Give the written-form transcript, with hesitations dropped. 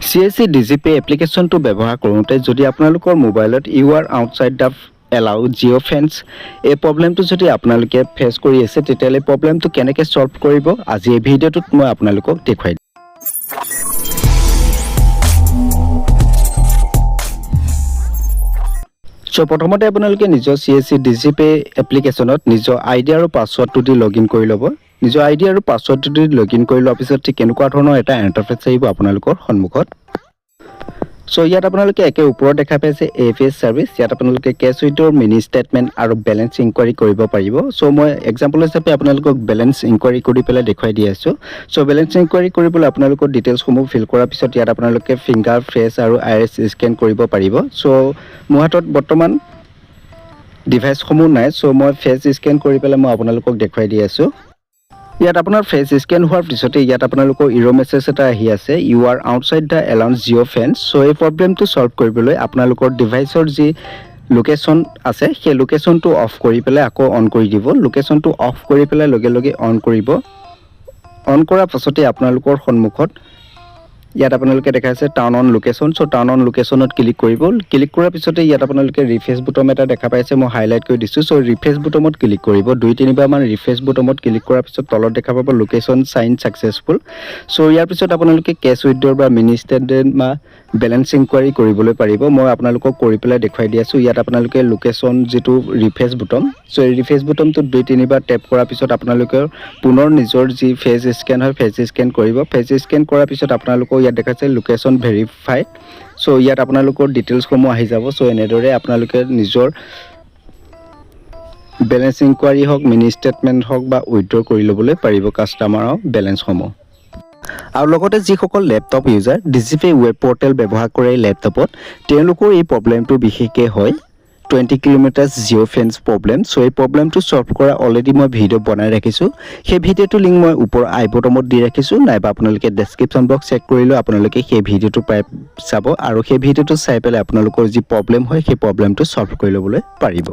CSC DigiPay এপ্লিকেশ্যনটো ব্যৱহাৰ কৰোঁতে যদি আপোনালোকৰ মোবাইলত you are outside the allow geo' fence এই প্ৰব্লেমটো যদি আপোনালোকে ফেচ কৰি আছে তেতিয়াহ'লে প্ৰব্লেমটো কেনেকৈ সলভ কৰিব আজি এই ভিডিঅ'টোত মই আপোনালোকক দেখুৱাই দিম। সো প্ৰথমতে আপোনালোকে নিজৰ CSC DigiPay এপ্লিকেশ্যনত নিজৰ আইডি আৰু পাছৱৰ্ডটো দি লগইন কৰি ল'ব। নিজৰ আইডি আৰু পাছৱৰ্ডটো দি লগইন কৰি লোৱাৰ পিছত ঠিক এনেকুৱা ধৰণৰ এটা ইণ্টাৰফেচ আহিব আপোনালোকৰ সন্মুখত। সো ইয়াত আপোনালোকে একে ওপৰত দেখা পাইছে AFS সাৰ্ভিস। ইয়াত আপোনালোকে কেছ উইথড্ৰৰ মিনি ষ্টেটমেণ্ট আৰু বেলেঞ্চ ইনকুৱাৰী কৰিব পাৰিব। সো মই এক্সাম্পল হিচাপে আপোনালোকক বেলেঞ্চ ইনকুৱাৰী কৰি পেলাই দেখুৱাই দি আছোঁ। সো বেলেঞ্চ ইনকুৱাৰী কৰিবলৈ আপোনালোকৰ ডিটেইলছসমূহ ফিল কৰাৰ পিছত ইয়াত আপোনালোকে ফিংগাৰ ফেচ আৰু আইৰিছ স্কেন কৰিব পাৰিব। সো মোৰ হাতত বৰ্তমান ডিভাইচসমূহ নাই, সো মই ফেচ স্কেন কৰি পেলাই মই আপোনালোকক দেখুৱাই দি আছোঁ। ইয়াত আপোনাৰ ফেচ স্কেন হোৱাৰ পিছতে ইয়াত আপোনালোকৰ ইৰ' মেছেজ এটা আহি আছে you are outside the allowance geo' fence. So এই প্ৰব্লেমটো সলভ কৰিবলৈ আপোনালোকৰ ডিভাইচৰ যি লোকেশ্যন আছে সেই লোকেশ্যনটো অফ কৰি পেলাই আকৌ অন কৰি দিব। লোকেশ্যনটো অফ কৰি পেলাই লগে লগে অন কৰিব। অন কৰাৰ পাছতে আপোনালোকৰ সন্মুখত ইয়াত আপোনালোকে দেখাইছে turn on location. So turn on লোকেশ্যনত ক্লিক কৰিব। ক্লিক কৰাৰ পিছতে ইয়াত আপোনালোকে ৰিফ্ৰেছ বুটাম এটা দেখা পাইছে, মই হাইলাইট কৰি দিছোঁ। সো ৰিফ্ৰেছ বুটামত ক্লিক কৰিব। 2-3 বাৰমান ৰিফ্ৰেছ বুটামত ক্লিক কৰাৰ পিছত তলত দেখা পাব লোকেশ্যন চাইন ছাকচেছফুল। সো ইয়াৰ পিছত আপোনালোকে কেছ উইথড্ৰৰ বা মিনি ষ্টেটমেণ্ট বা বেলেঞ্চ ইনকুৱাৰী কৰিবলৈ পাৰিব। মই আপোনালোকক কৰি পেলাই দেখুৱাই দি আছোঁ। ইয়াত আপোনালোকে লোকেশ্যন যিটো ৰিফ্ৰেছ বুটাম, সো এই ৰিফ্ৰেছ বুটামটোত 2-3 বাৰ টেপ কৰাৰ পিছত আপোনালোকে পুনৰ নিজৰ যি ফেচ স্কেন হয় ফেচ স্কেন কৰিব। ফেচ স্কেন কৰাৰ পিছত আপোনালোকৰ ইয়াত দেখাইছে লোকেশ্যন ভেৰিফাইড। সো ইয়াত আপোনালোকৰ ডিটেইলছসমূহ আহি যাব। সো এনেদৰে আপোনালোকে নিজৰ বেলেঞ্চ ইনকুৱাৰী হওক মিনি ষ্টেটমেণ্ট হওক বা উইথড্ৰ কৰি ল'বলৈ পাৰিব কাষ্টমাৰৰ বেলেঞ্চসমূহ। আৰু লগতে যিসকল laptop user DigiPay web portal ব্যৱহাৰ কৰে লেপটপত তেওঁলোকৰ এই প্ৰব্লেমটো বিশেষকৈ হয় 20 kilometre Jio' fence problem. So এই প্ৰব্লেমটো সলভ কৰা অলৰেডি মই ভিডিঅ' বনাই ৰাখিছোঁ। সেই ভিডিঅ'টোৰ লিংক মই ওপৰ আই বটমত দি ৰাখিছোঁ, নাইবা আপোনালোকে ডেছক্ৰিপশ্যন বক্স চেক কৰিলেও আপোনালোকে সেই ভিডিঅ'টো পাই চাব আৰু সেই ভিডিঅ'টো চাই পেলাই আপোনালোকৰ যি প্ৰব্লেম হয় সেই প্ৰব্লেমটো সলভ কৰি ল'বলৈ পাৰিব।